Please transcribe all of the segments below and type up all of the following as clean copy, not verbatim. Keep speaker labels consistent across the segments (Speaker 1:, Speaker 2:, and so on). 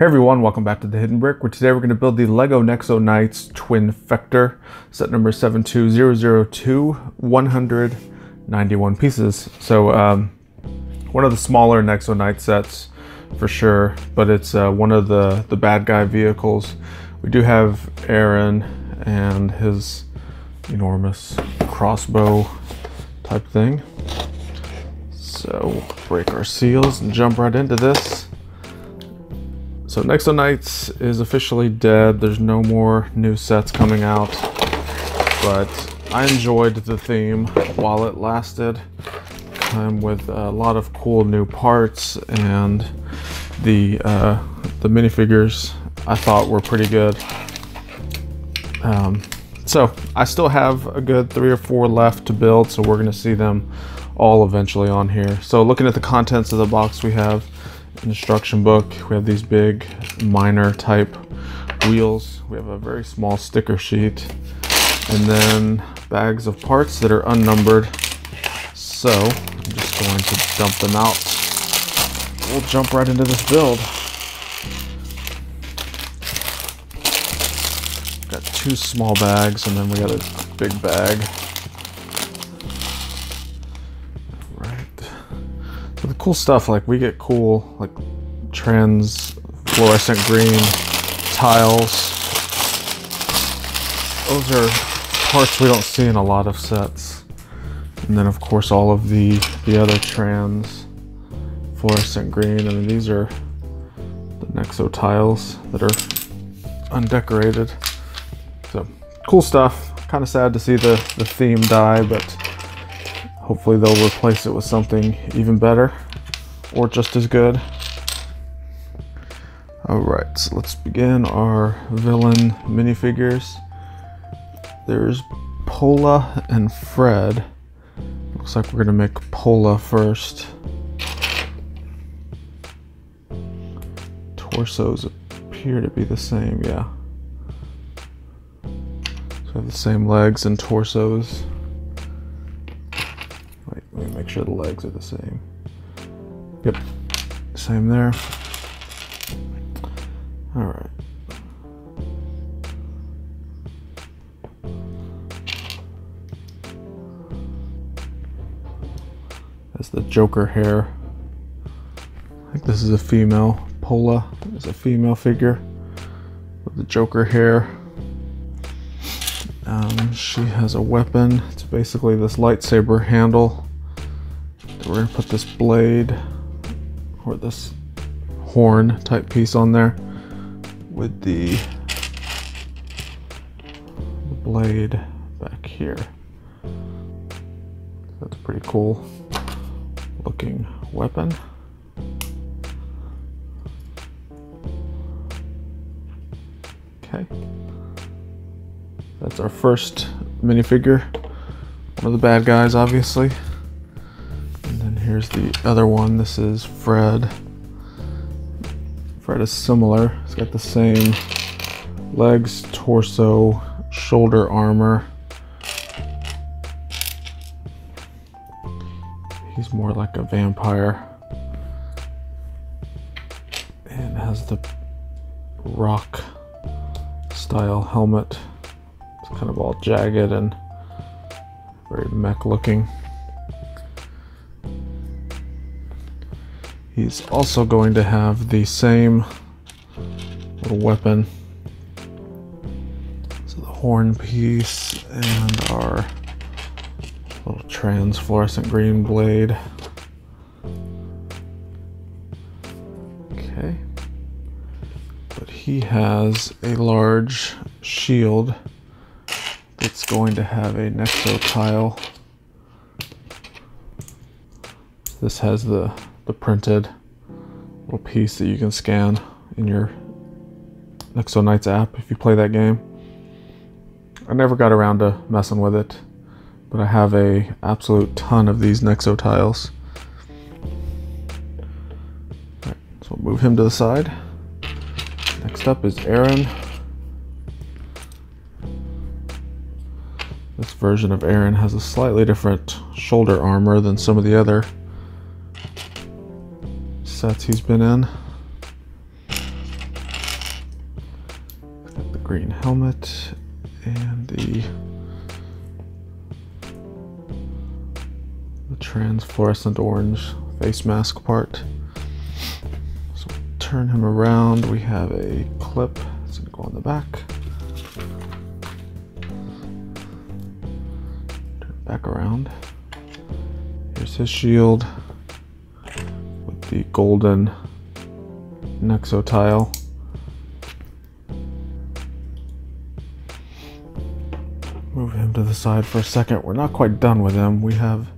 Speaker 1: Hey everyone, welcome back to The Hidden Brick, where today we're going to build the LEGO Nexo Knights Twinfector, set number 72002, 191 pieces. So one of the smaller Nexo Knight sets for sure, but it's one of the bad guy vehicles. We do have Aaron and his enormous crossbow type thing. So break our seals and jump right into this. So Nexo Knights is officially dead. There's no more new sets coming out, but I enjoyed the theme while it lasted. With a lot of cool new parts, and the minifigures I thought were pretty good. So I still have a good 3 or 4 left to build, so we're going to see them all eventually on here. So looking at the contents of the box, we have instruction book, we have these big minor type wheels, we have a very small sticker sheet, and then bags of parts that are unnumbered. So I'm just going to dump them out. We'll jump right into this build. Got 2 small bags and then we got a big bag. So the cool stuff, like we get cool like trans fluorescent green tiles. Those are parts we don't see in a lot of sets. And then of course all of the other trans fluorescent green. I mean, these are the Nexo tiles that are undecorated. So cool stuff. Kind of sad to see the theme die, but hopefully they'll replace it with something even better or just as good. Alright, so let's begin our villain minifigures. There's Pola and Fred. Looks like we're gonna make Pola first. Torsos appear to be the same, yeah. So have the same legs and torsos. Wait, let me make sure the legs are the same. Yep, same there. All right. That's the Joker hair. I think this is a female. Pola is a female figure with the Joker hair. She has a weapon. It's basically this lightsaber handle. We're gonna put this blade or this horn type piece on there with the blade back here. That's a pretty cool looking weapon. Okay. That's our first minifigure. One of the bad guys, obviously. And then here's the other one. This is Fred. Fred is similar. He's got the same legs, torso, shoulder armor. He's more like a vampire. And has the rock style helmet. It's kind of all jagged and very mech looking. He's also going to have the same little weapon. So the horn piece and our little trans fluorescent green blade. Okay. But he has a large shield that's going to have a Nexo tile. This has the printed little piece that you can scan in your Nexo Knights app if you play that game. I never got around to messing with it, but I have a absolute ton of these Nexo tiles. Alright, so we'll move him to the side. Next up is Aaron. This version of Aaron has a slightly different shoulder armor than some of the other sets he's been in. green helmet and the translucent orange face mask part. So turn him around. We have a clip that's going to go on the back. Turn it back around. Here's his shield with the golden Nexo tile. Move him to the side for a second. We're not quite done with him. We have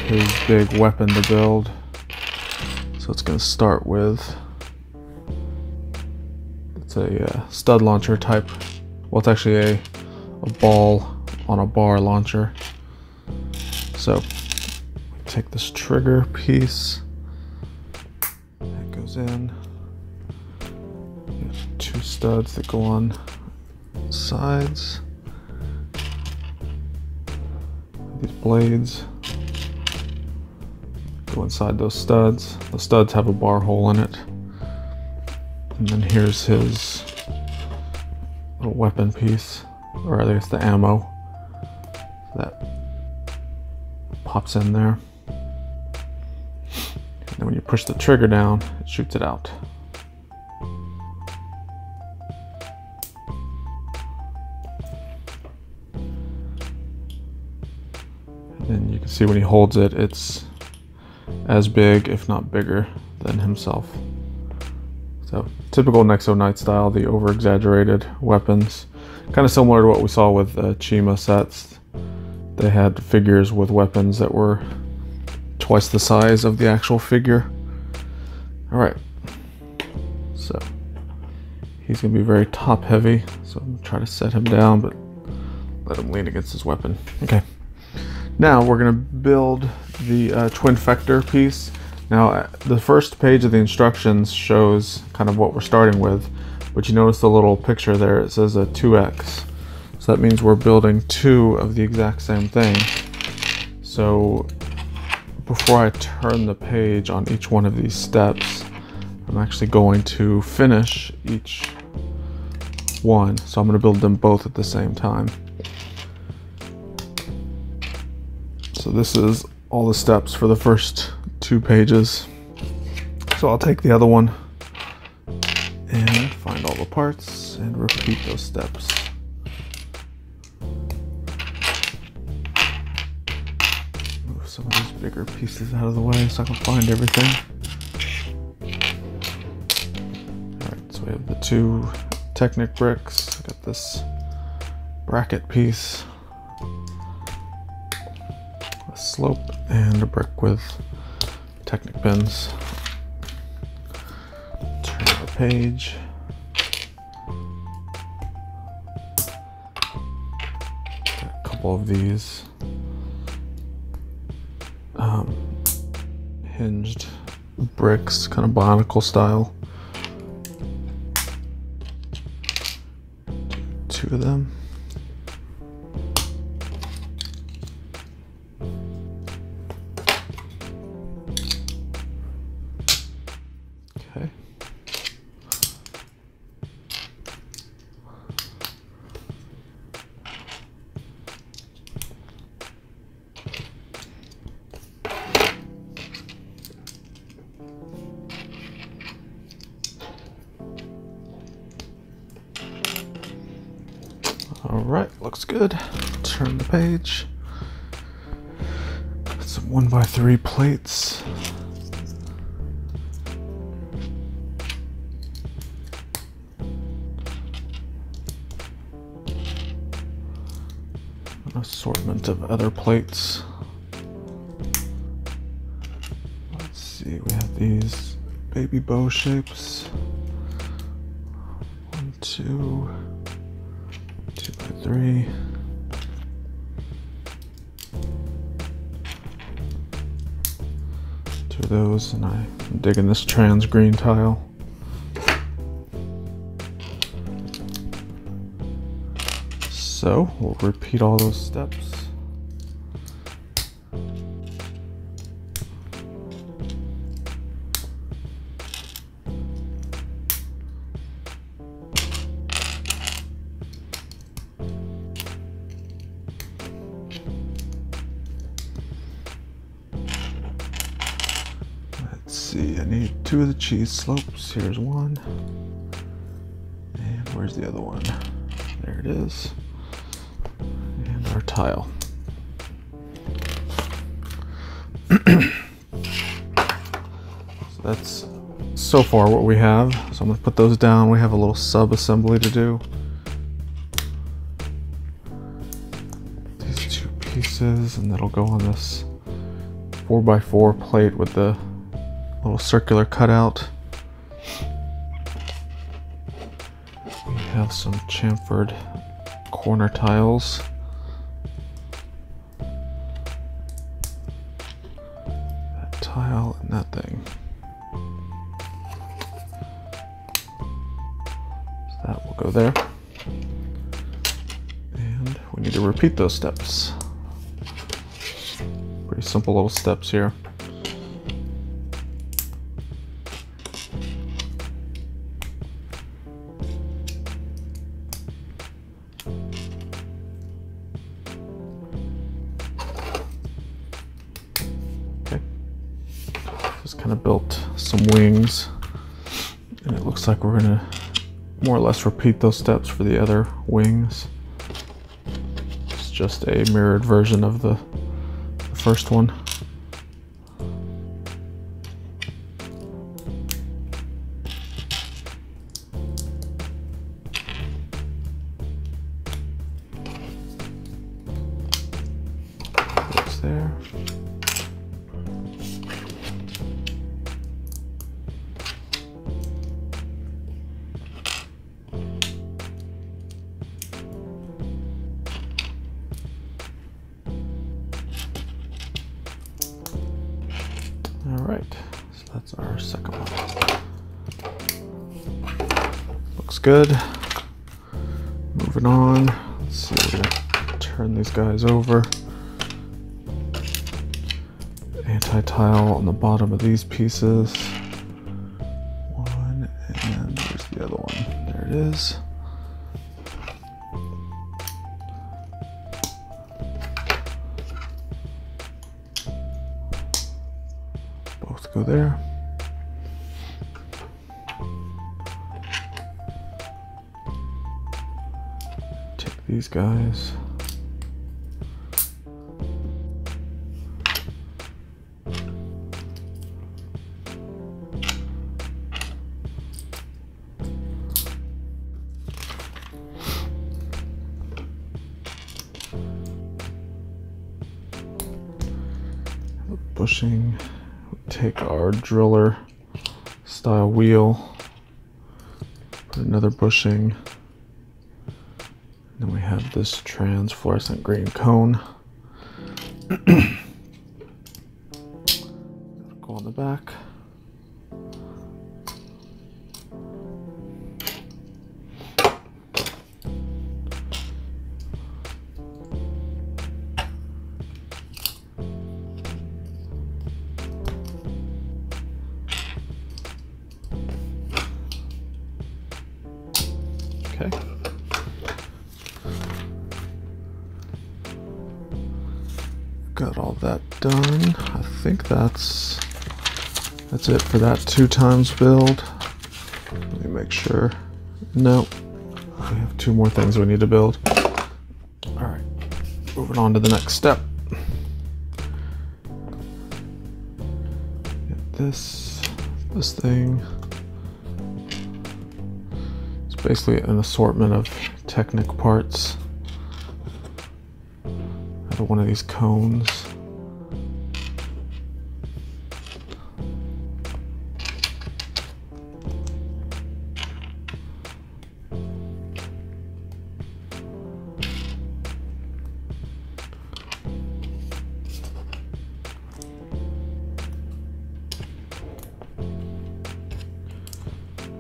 Speaker 1: his big weapon to build. So it's going to start with, it's a stud launcher type. Well, it's actually a ball on a bar launcher. So take this trigger piece, that goes in. There's 2 studs that go on sides. These blades go inside those studs. The studs have a bar hole in it. And then here's his little weapon piece, or I guess the ammo. That pops in there. And then when you push the trigger down, it shoots it out. And you can see when he holds it, it's as big, if not bigger, than himself. So, typical Nexo Knight style, the over-exaggerated weapons. Kind of similar to what we saw with Chima sets. They had figures with weapons that were twice the size of the actual figure. Alright, so he's going to be very top heavy, so I'm going to try to set him down, but let him lean against his weapon. Okay. Now we're going to build the Twinfector piece. Now the first page of the instructions shows kind of what we're starting with, but you notice the little picture there, it says a 2x. So that means we're building 2 of the exact same thing. So before I turn the page on each one of these steps, I'm actually going to finish each one. So I'm going to build them both at the same time. So this is all the steps for the first 2 pages. So I'll take the other one and find all the parts and repeat those steps. Move some of these bigger pieces out of the way so I can find everything. Alright, so we have the 2 Technic bricks. Got this bracket piece, slope, and a brick with Technic pins. Turn the page. Got a couple of these hinged bricks, kind of bionicle style. 2 of them. Okay. All right, looks good. Turn the page. Put some 1x3 plates. An assortment of other plates. Let's see, we have these baby bow shapes. 1, 2, 2x3. Two of those, and I'm digging this trans green tile. So we'll repeat all those steps. see, I need 2 of the cheese slopes. Here's one. And where's the other one? There it is. And our tile. So that's so far what we have. So I'm going to put those down. We have a little sub-assembly to do. These 2 pieces, and that'll go on this 4x4 plate with the little circular cutout. We have some chamfered corner tiles. That tile and that thing. So that will go there. And we need to repeat those steps. Pretty simple little steps here. Okay. Just kind of built some wings, and it looks like we're gonna more or less repeat those steps for the other wings. It's just a mirrored version of the first one. Goes there. All right, so that's our second one. Looks good. Moving on. Let's see, we're gonna turn these guys over. Anti-tile on the bottom of these pieces. One, and there's the other one. There it is. Both go there. Take these guys. Bushing. Take our driller style wheel, put another bushing, and then we have this trans fluorescent green cone. Go on the back. Okay. Got all that done. I think that's it for that 2 times build. Let me make sure. No, we have 2 more things we need to build. All right, moving on to the next step. Get this thing. Basically an assortment of Technic Parts out of one of these cones.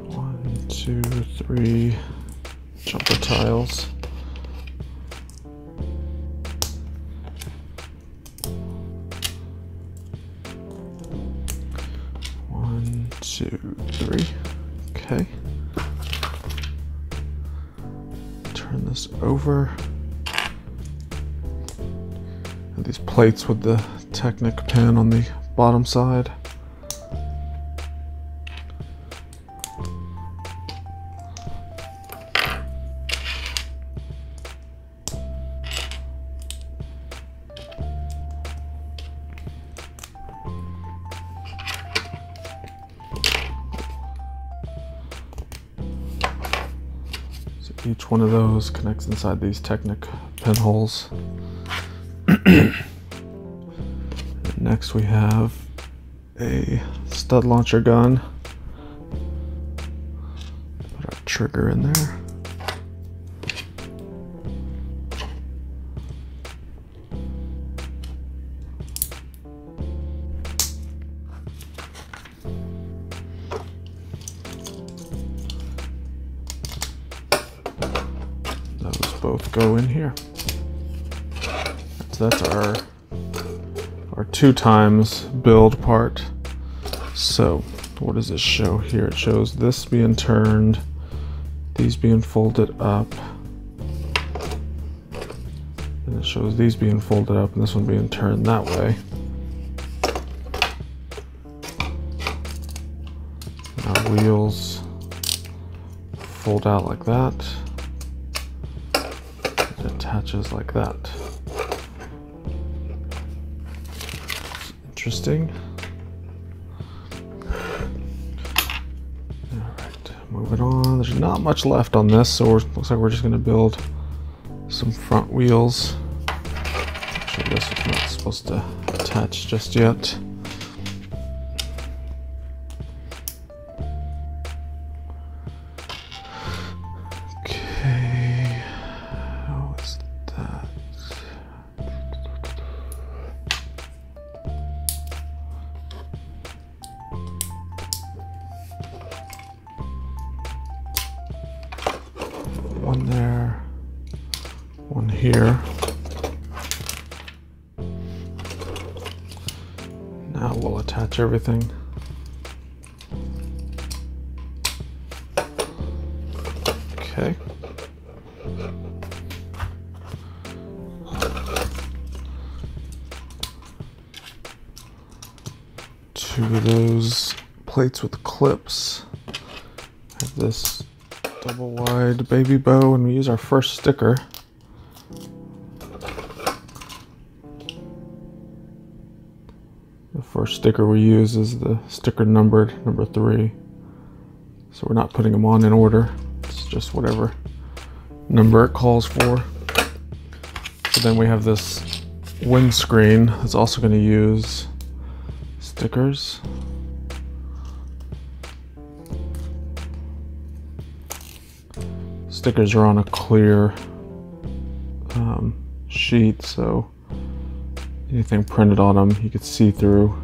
Speaker 1: One, 2, 3 jumper tiles. One, 2, 3. Okay. Turn this over. And these plates with the Technic pen on the bottom side. Each one of those connects inside these Technic pinholes. Next we have a stud launcher gun. Put our trigger in there. Those both go in here. So that's our 2 times build part. So what does this show here? It shows this being turned, these being folded up, and it shows these being folded up and this one being turned that way. And our wheels fold out like that. It attaches like that. Interesting. Alright, moving on. There's not much left on this, so looks like we're just going to build some front wheels. Actually, this is not supposed to attach just yet. Okay, how is that? One there, one here. Now we'll attach everything. Okay. Two of those plates with clips. Have this double wide baby bow, and we use our first sticker. The first sticker we use is the sticker numbered, number 3. So we're not putting them on in order. It's just whatever number it calls for. So then we have this windscreen that's also going to use stickers. Stickers are on a clear sheet, so anything printed on them you could see through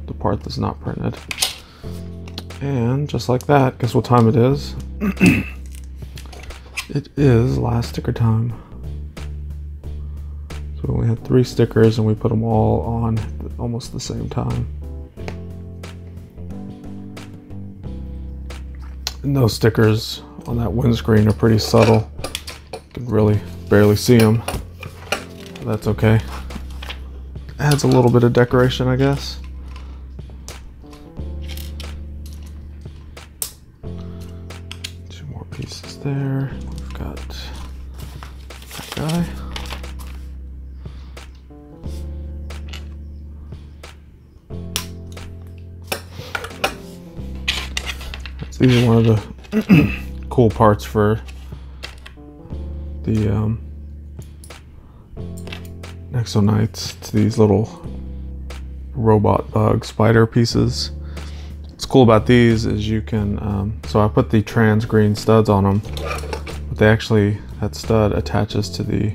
Speaker 1: the part that's not printed. And just like that, guess what time it is? It is last sticker time. So we only had 3 stickers and we put them all on at almost the same time. And those stickers on that windscreen are pretty subtle. You can really barely see them. That's okay. Adds a little bit of decoration, I guess. Two more pieces there. We've got that guy. These are one of the cool parts for the Nexo Knights. It's these little robot bug spider pieces. What's cool about these is you can, so I put the trans green studs on them, but they actually, that stud attaches to the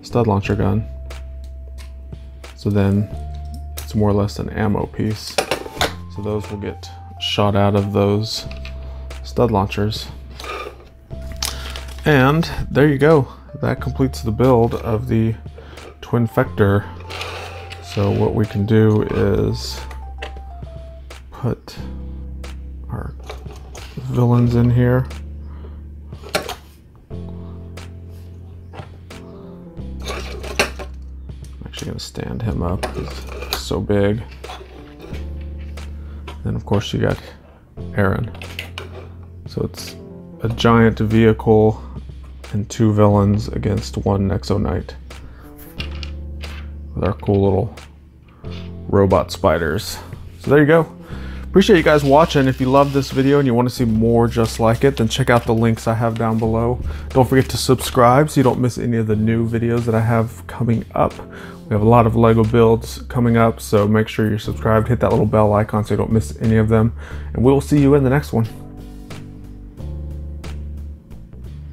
Speaker 1: stud launcher gun. So then it's more or less an ammo piece. So those will get shot out of those stud launchers. And there you go. That completes the build of the Twinfector. So what we can do is put our villains in here. I'm actually going to stand him up. He's so big. Then of course you got Aaron. So it's a giant vehicle and 2 villains against 1 Nexo Knight with our cool little robot spiders. So there you go. Appreciate you guys watching. If you love this video and you want to see more just like it, then check out the links I have down below. Don't forget to subscribe so you don't miss any of the new videos that I have coming up. We have a lot of Lego builds coming up, so make sure you're subscribed. Hit that little bell icon so you don't miss any of them. And we will see you in the next one.